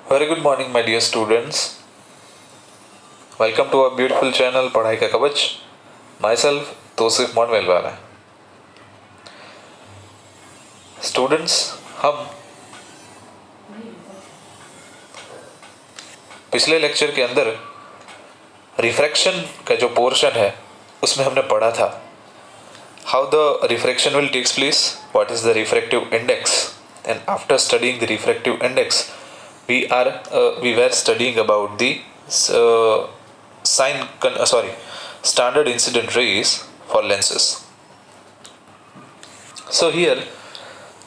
Very good morning, my dear students. Welcome to our beautiful channel पढ़ाई का कवच. Myself Tosif मोनवेलवाला. Students, हम पिछले लेक्चर के अंदर रिफ्रैक्शन का जो पोर्शन है उसमें हमने पढ़ा था how the refraction will takes place, what is the refractive index, and after studying the refractive index we were studying about the standard incident rays for lenses. So here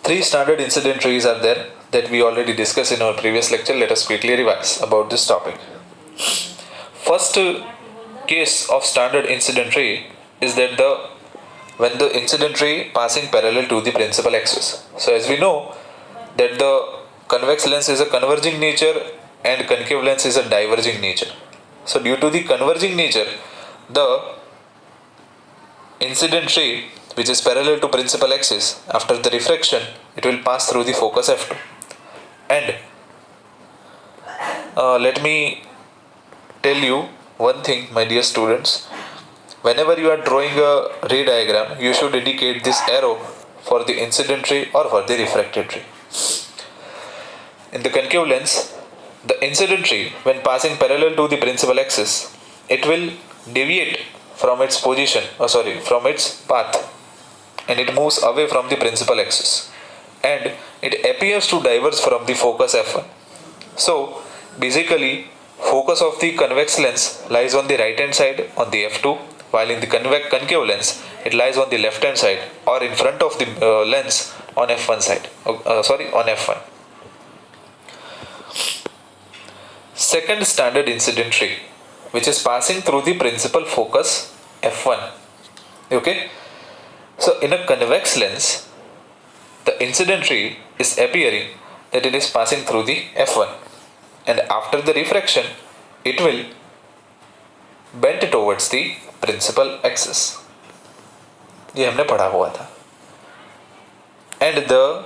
three standard incident rays are there that we already discussed in our previous lecture. Let us quickly revise about this topic. First case of standard incident ray is that when the incident ray passing parallel to the principal axis. So as we know that the convex lens is a converging nature and concave lens is a diverging nature. So due to the converging nature, the incident ray which is parallel to principal axis, after the refraction it will pass through the focus f2. And let me tell you one thing, my dear students. Whenever you are drawing a ray diagram, you should indicate this arrow for the incident ray or for the refracted ray. In the concave lens, the incident ray, when passing parallel to the principal axis, it will deviate from its from its path, and it moves away from the principal axis, and it appears to diverge from the focus f1. So basically, focus of the convex lens lies on the right hand side on the f2, while in the concave lens it lies on the left hand side or in front of the lens on f1 side. On f1. Second standard incident ray, which is passing through the principal focus f1. Okay. So in a convex lens, the incident ray is appearing that it is passing through the f1, and after the refraction it will bend towards the principal axis. ये हमने पढ़ा हुआ था. And the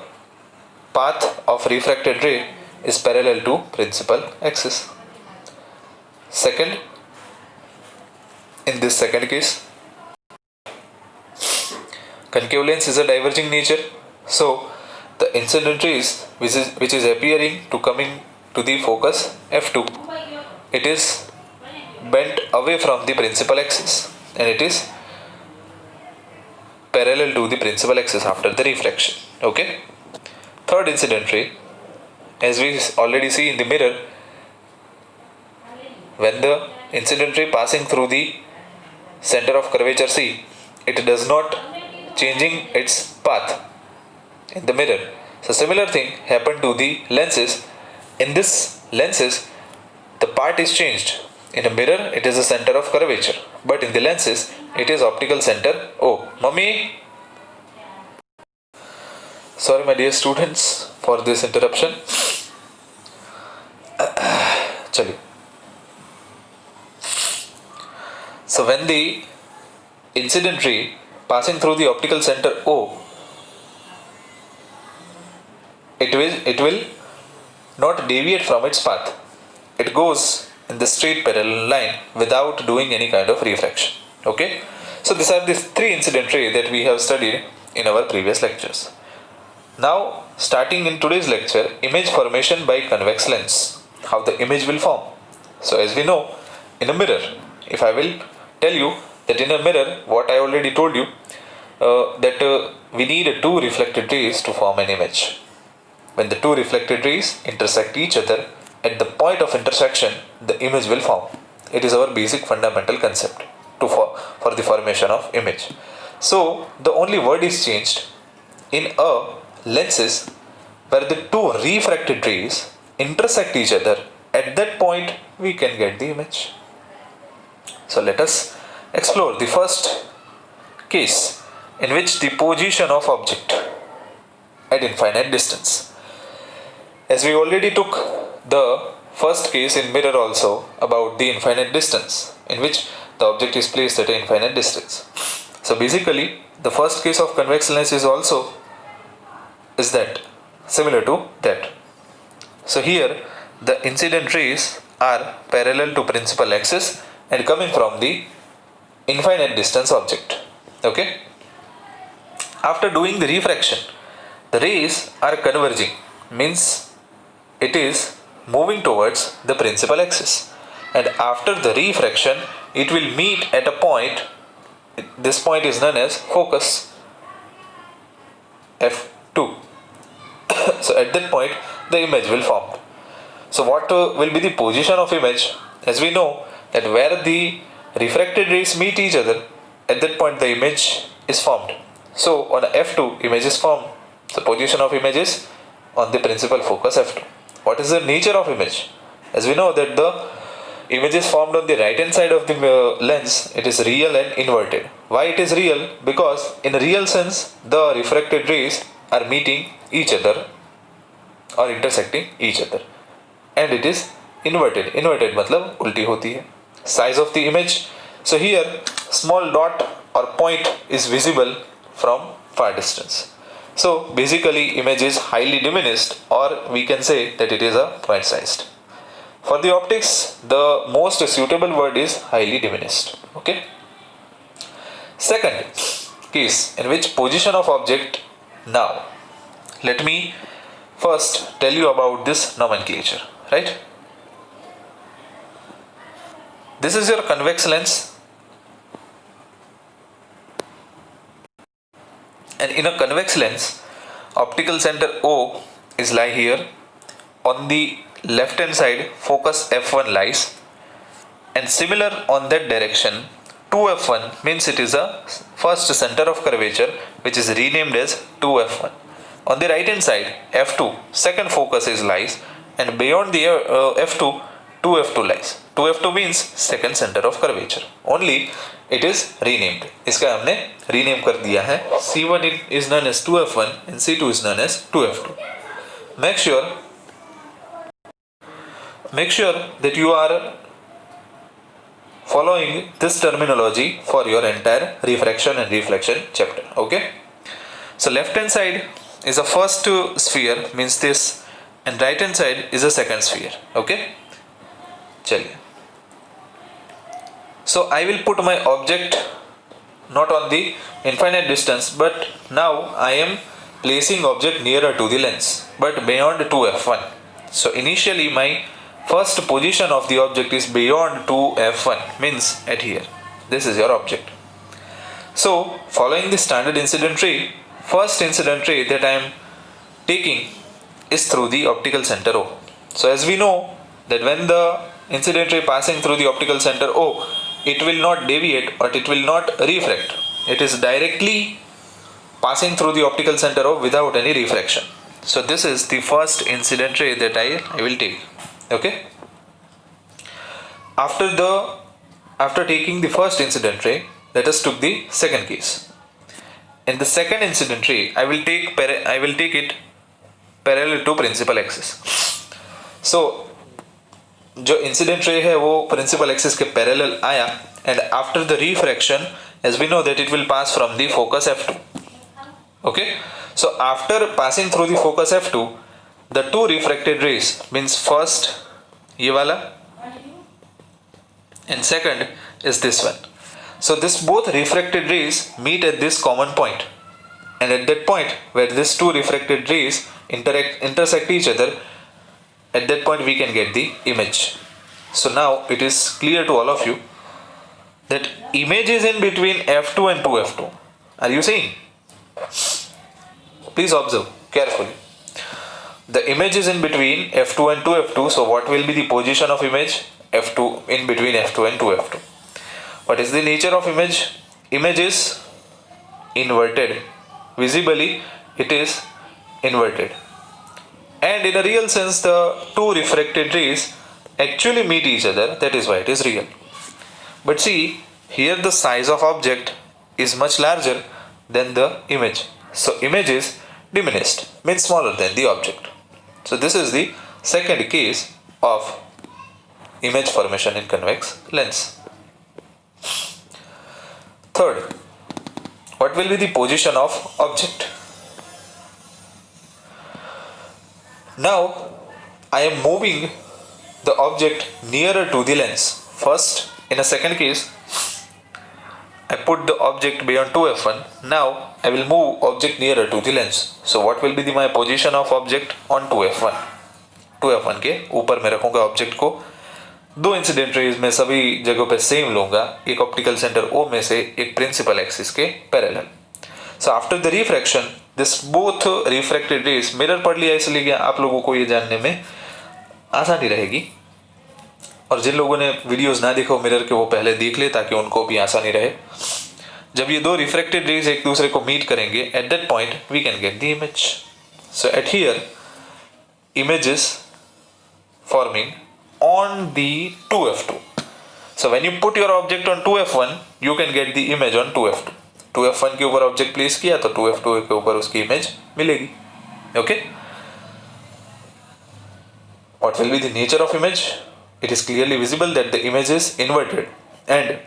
path of refracted ray is parallel to principal axis. Second, in this second case, concave lens is a diverging nature. So the incident rays which is appearing to coming to the focus f2, it is bent away from the principal axis and it is parallel to the principal axis after the refraction. Okay. Third incident ray, as we already see in the mirror, when the incident ray passing through the center of curvature C, it does not changing its path in the mirror. So similar thing happened to the lenses. In this lenses, the part is changed. In a mirror, it is a center of curvature, but in the lenses, it is optical center O. Mummy, sorry, my dear students, for this interruption. चलिए. So when the incident ray passing through the optical center O, it will not deviate from its path. It goes in the straight parallel line without doing any kind of refraction. Okay. So these are the three incident rays that we have studied in our previous lectures. Now, starting in today's lecture, image formation by convex lens. How the image will form. So as we know, in a mirror, if I will tell you that in a mirror, what I already told you, that we need two reflected rays to form an image. When the two reflected rays intersect each other, at the point of intersection, the image will form. It is our basic fundamental concept for the formation of image. So the only word is changed. In a lenses where the two refracted rays intersect each other, at that point we can get the image. So let us explore the first case in which the position of object at infinite distance. As we already took the first case in mirror also about the infinite distance, in which the object is placed at an infinite distance. So basically, the first case of convex lens is similar to that. So here the incident rays are parallel to principal axis and coming from the infinite distance object. Okay. After doing the refraction, the rays are converging, means it is moving towards the principal axis, and after the refraction it will meet at a point. This point is known as focus f2. So at that point the image will form. So what will be the position of image? As we know that where the refracted rays meet each other, at that point the image is formed. So on f2 image is formed. The position of image is on the principal focus f2. What is the nature of image? As we know that the image is formed on the right hand side of the lens, it is real and inverted. Why it is real? Because in a real sense the refracted rays are meeting each other or intersecting each other, and it is inverted. Inverted मतलब उल्टी होती है. Size of the image. So here small dot or point is visible from far distance. So basically image is highly diminished, or we can say that it is a point sized. For the optics, the most suitable word is highly diminished. Okay. Second case in which position of object. Now let me first tell you about this nomenclature, right? This is your convex lens, and in a convex lens optical center O is lie here. On the left hand side focus f1 lies, and similar on that direction 2f1 means it is a first center of curvature which is renamed as 2f1. On the right hand side f2 second focus is lies, and beyond the f2 2f2 lies. 2f2 means second center of curvature, only it is renamed. इसका हमने rename कर दिया है. C1 is known as 2f1 and C2 is known as 2f2. Make sure that you are following this terminology for your entire refraction and reflection chapter. Okay. So left hand side is a first sphere, means this, and right hand side is a second sphere. Okay. चलिए. So I will put my object not on the infinite distance, but now I am placing object nearer to the lens, but beyond 2f1. So initially my first position of the object is beyond 2f1, means at here. This is your object. So following the standard incident ray, first incident ray that I am taking is through the optical center O. So as we know that when the incident ray passing through the optical center O, it will not deviate or it will not refract. It is directly passing through the optical center O without any refraction. So this is the first incident ray that I will take. Okay. After taking the first incident ray, let us take the second case. In the second incident ray, I will take it parallel to principal axis. So जो incident ray है वो principal axis के parallel आया, and after the refraction as we know that it will pass from the focus f2. Okay, so after passing through the focus f2, the two refracted rays, means first ये वाला and second is this one. So this both refracted rays meet at this common point, and at that point where these two refracted rays intersect each other, at that point we can get the image. So now it is clear to all of you that image is in between f2 and 2f2. Are you seeing? Please observe carefully. The image is in between f2 and 2f2. So what will be the position of image? f2, in between f2 and 2f2. What is the nature of image? Image is inverted. Visibly it is inverted. And in a real sense, the two refracted rays actually meet each other. That is why it is real. But see, here the size of object is much larger than the image. So image is diminished, means smaller than the object. So this is the second case of image formation in convex lens. Third, what will be the position of object? Now I am moving the object nearer to the lens. First, in a second case, I put the object beyond 2f1. Now I will move object nearer to the lens. So what will be my position of object on 2f1? 2f1 के ऊपर मैं रखूंगा object को. दो incident raise में सभी जगहों पे सेम लूंगा, एक ऑप्टिकल सेंटर O में से, एक प्रिंसिपल एक्सिस के parallel. So after the refraction this both refracted rays, mirror पढ़ लिया इसलिए आप लोगों को ये जानने में आसानी रहेगी, और जिन लोगों ने वीडियोस ना देखो मिरर के वो पहले देख ले ताकि उनको भी आसानी रहे. जब ये दो रिफ्रैक्टेड रेज एक दूसरे को मीट करेंगे, at that point we can get the image. So at here image is forming on the 2f2. So when you put your object on 2f1 you can get the image on 2f2. 2f1 के ऊपर object place किया तो 2f2 के ऊपर उसकी image मिलेगी. Okay, what will be the nature of image? It is clearly visible that the image is inverted and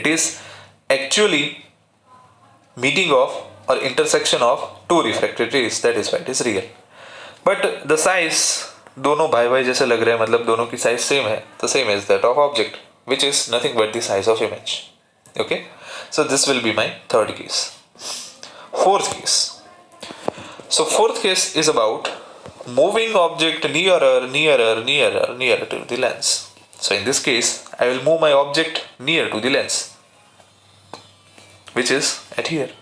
it is actually meeting of or intersection of two refracted rays, that is why it is real. But the size दोनों भाई भाई जैसे लग रहे हैं, मतलब दोनों की साइज सेम है, the same is that of object which is nothing but the size of image. Okay, so this will be my third case. Fourth case. So fourth case is about moving object nearer to the lens. So in this case I will move my object near to the lens which is at here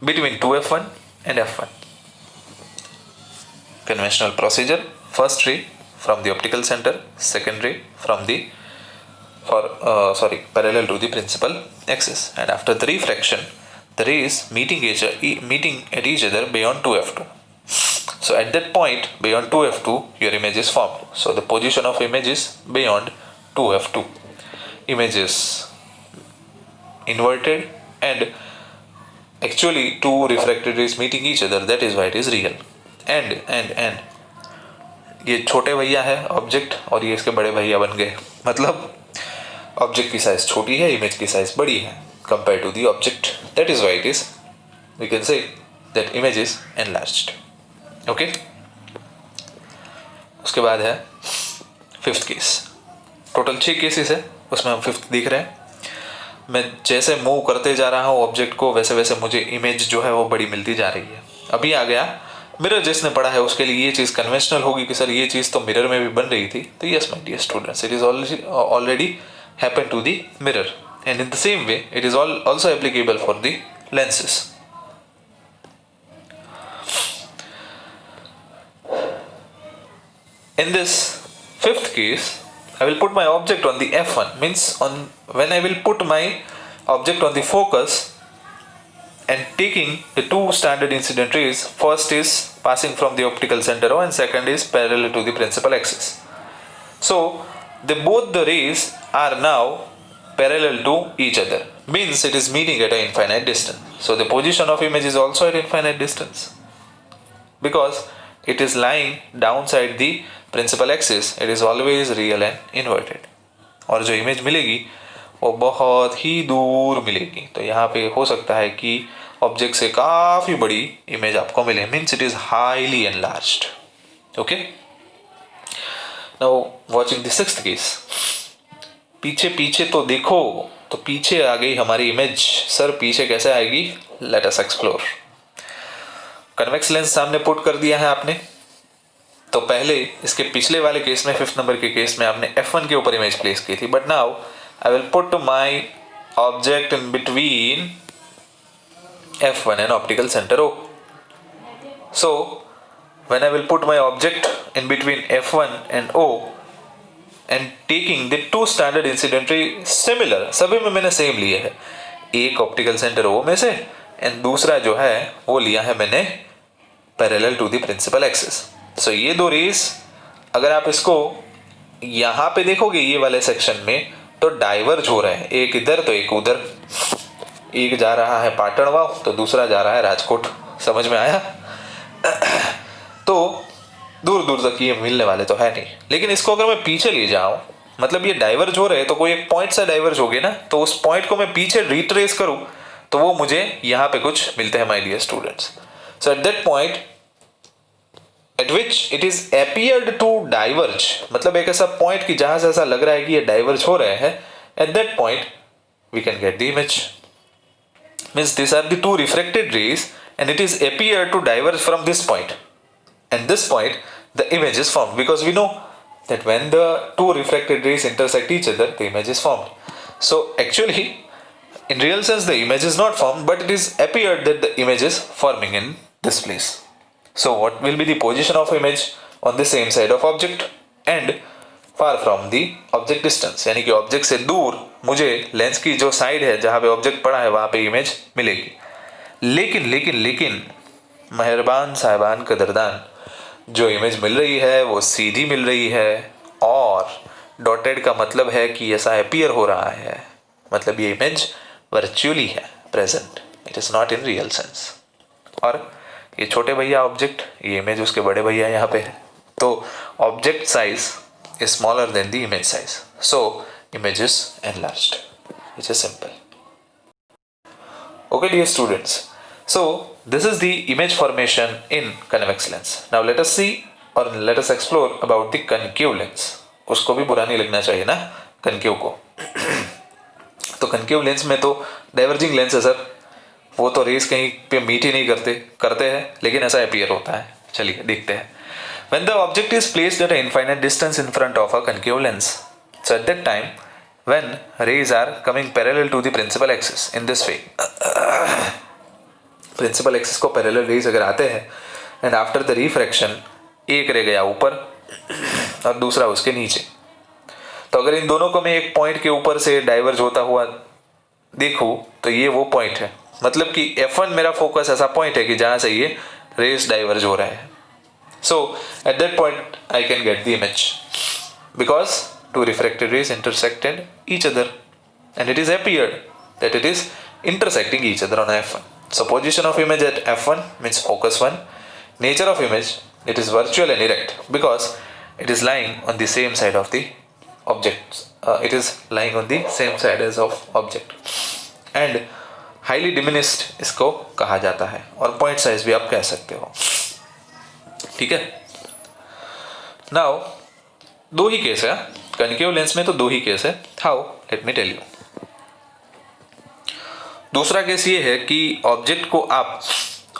between 2f1 and f1. Conventional procedure: first ray from the optical center, second ray from the parallel to the principal axis, and after the refraction the rays meeting at each other beyond 2f2. So at that point beyond 2f2 your image is formed. So the position of image is beyond 2f2. Image is inverted and actually two refracted rays meeting each other, that is why it is real. and ये छोटे भैया है object और ये इसके बड़े भैया बन गए, मतलब ऑब्जेक्ट की साइज छोटी है, इमेज की साइज बड़ी है compare to the object, that is why it is we can say that image is enlarged. Okay, उसके बाद है फिफ्थ केस. टोटल 6 केसेस है, उसमें हम फिफ्थ देख रहे हैं. मैं जैसे मूव करते जा रहा हूँ ऑब्जेक्ट को वैसे वैसे मुझे इमेज जो है वो बड़ी मिलती जा रही है. अभी आ गया मिरर, जिसने पढ़ा है उसके लिए ये चीज़ कन्वेंशनल होगी कि सर ये चीज़ तो मिरर में भी बन रही थी. तो yes my dear students, it is already happen to the mirror and in the same way it is also applicable for the lenses. In this fifth case I will put my object on the f1, means when I will put my object on the focus and taking the two standard incident rays, first is passing from the optical center O and second is parallel to the principal axis. So both the rays are now parallel to each other, means it is meeting at an infinite distance. So the position of image is also at infinite distance because it is lying downside the principal axis. It is always real and inverted. और जो image मिलेगी वो बहुत ही दूर मिलेगी. तो यहाँ पे हो सकता है कि ऑब्जेक्ट से काफ़ी बड़ी इमेज आपको मिले, means it is highly enlarged. Okay, now watching the sixth case. पीछे पीछे तो देखो, तो पीछे आ गई हमारी इमेज. सर पीछे कैसे आएगी? Let us explore. Convex lens सामने पुट कर दिया है आपने. तो पहले इसके पिछले वाले केस में, 5th नंबर के केस में आपने f1 के ऊपर इमेज प्लेस की थी, but now I will put my object in between f1 and optical centre O. So when I will put my object in between f1 and O and taking the two standard incident ray similar, सभी में मैंने same लिए है, एक optical centre O में से and दूसरा जो है वो लिया है मैंने parallel to the principal axis. So ये दो रेस अगर आप इसको यहाँ पे देखोगे ये वाले सेक्शन में तो डाइवर्ज हो रहे हैं, एक इधर तो एक उधर. एक जा रहा है पाटणवा तो दूसरा जा रहा है राजकोट. समझ में आया? तो दूर दूर तक ये मिलने वाले तो है नहीं, लेकिन इसको अगर मैं पीछे ले जाऊँ, मतलब ये डाइवर्ज हो रहे हैं तो कोई एक पॉइंट से डाइवर्ज हो गए ना, तो उस पॉइंट को मैं पीछे रिट्रेस करूँ तो वो मुझे यहाँ पे कुछ मिलते हैं my dear students. So at that point at which it is appeared to diverge, मतलब एक ऐसा पॉइंट कि जहां से ऐसा लग रहा है कि ये डाइवर्ज हो रहे हैं, at that point we can get the image. Means these are the two refracted rays and it is appeared to diverge from this point, and this point the image is formed, because we know that when the two refracted rays intersect each other the image is formed. So actually in real sense the image is not formed, but it is appeared that the image is forming in this place. So what will be the position of image on the same side of object and far from the object distance, यानी कि object से दूर मुझे lens की जो side है जहां पे ऑब्जेक्ट पड़ा है वहां पे इमेज मिलेगी. लेकिन लेकिन लेकिन मेहरबान साहिबान कदरदान, जो इमेज मिल रही है वो सीधी मिल रही है, और डॉटेड का मतलब है कि ऐसा अपीयर हो रहा है, मतलब ये इमेज वर्चुअली है present, it is not in real sense. और ये छोटे भैया ऑब्जेक्ट, ये इमेज उसके बड़े भैया यहाँ पे है, तो object size is smaller than the image size, so image is enlarged, which is simple. Okay dear students, so this is the image formation in convex lens. Now let us see or let us explore about the concave lens. उसको भी बुरा नहीं लगना चाहिए ना concave को. तो concave lens में तो डाइवर्जिंग लेंस है सर, वो तो रेस कहीं पे मीट ही नहीं करते हैं, लेकिन ऐसा अपीयर होता है. चलिए देखते हैं. When the object is placed at an infinite distance in front of a concave lens, so at that time, when rays are coming parallel to the principal axis in this way, principal axis को parallel rays अगर आते हैं, and after the refraction, एक रह गया ऊपर और दूसरा उसके नीचे, तो अगर इन दोनों को मैं एक पॉइंट के ऊपर से डाइवर्ज होता हुआ देखूं तो ये वो पॉइंट है, मतलब कि F1 मेरा फोकस ऐसा पॉइंट है कि जहां से ये रेस डाइवर्ज हो रहा है. So at that point I can get the image, because two refracted rays intersected each other and it is appeared that it is intersecting each other on F1. So position of image at F1 means focus 1. Nature of image, it is virtual and erect because it is lying on the same side of the object. It is lying on the same side as of object. And highly diminished इसको कहा जाता है, और point size भी आप कह सकते हो. ठीक है. नाउ दो ही केस है कनकेव लेंस में, तो दो ही केस है. How, let me tell you. दूसरा केस ये है कि ऑब्जेक्ट को आप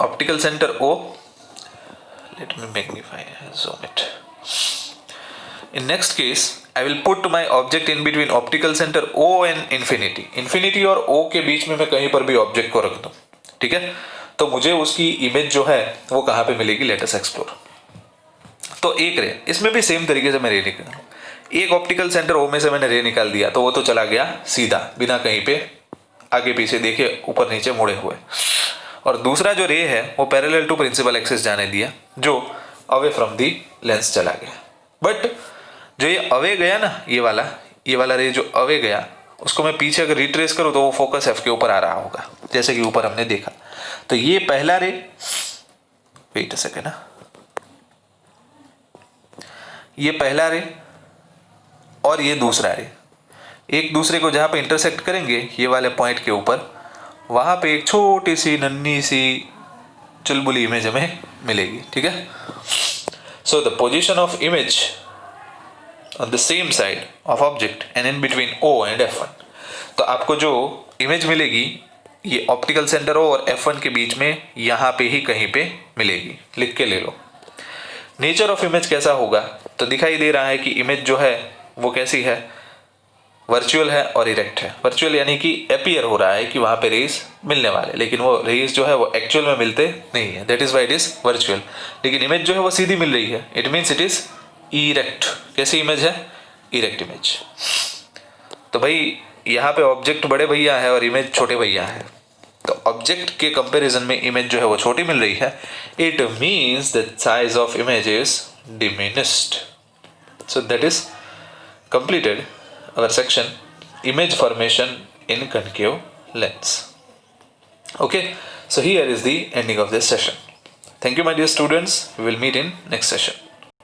optical centre O, let me magnify zoom it. In next case I will put my object in between optical centre O and infinity और O के बीच में मैं कहीं पर भी ऑब्जेक्ट को रख दूं. ठीक है, तो मुझे उसकी इमेज जो है वो कहाँ पे मिलेगी, लेट अस एक्सप्लोर. तो एक रे, इसमें भी सेम तरीके से मैं रे निकाल, एक ऑप्टिकल सेंटर O में से मैंने रे निकाल दिया तो वो तो चला गया सीधा बिना कहीं पे आगे पीछे देखे ऊपर नीचे मुड़े हुए, और दूसरा जो रे है वो पैरेलल टू प्रिंसिपल एक्सिस जाने दिया, जो अवे फ्रॉम दी लेंस चला गया. बट जो ये अवे गया ना, ये वाला रे जो अवे गया, उसको मैं पीछे अगर रिट्रेस करूँ तो वो फोकस F के ऊपर आ रहा होगा, जैसे कि ऊपर हमने देखा. तो ये पहला रे, वेट अ सेकेंड ना, ये पहला रे और ये दूसरा रे एक दूसरे को जहां पे इंटरसेक्ट करेंगे ये वाले पॉइंट के ऊपर, वहां पे एक छोटी सी नन्ही सी चुलबुली इमेज हमें मिलेगी. ठीक है. So the position of image on the same side of object and in between O and F1. तो आपको जो इमेज मिलेगी ये ऑप्टिकल सेंटर O और F1 के बीच में यहाँ पे ही कहीं पे मिलेगी. लिख के ले लो. नेचर ऑफ इमेज कैसा होगा, तो दिखाई दे रहा है कि इमेज जो है वो कैसी है, वर्चुअल है और इरेक्ट है. वर्चुअल यानी कि अपीयर हो रहा है कि वहाँ पे रेस मिलने वाले, लेकिन वो रेस जो है वो एक्चुअल में मिलते नहीं है, that is why it is virtual. लेकिन इमेज जो है वो सीधी मिल रही है, it means it is erect. कैसी इमेज है, इरेक्ट इमेज. तो भाई यहाँ पे ऑब्जेक्ट बड़े भैया है और इमेज छोटे भैया है, तो ऑब्जेक्ट के कंपैरिजन में इमेज जो है वो छोटी मिल रही है. It means the size of image is diminished. So that is completed our section image formation in concave lens. Okay, so here is the ending of this session. Thank you my dear students, we will meet in next session.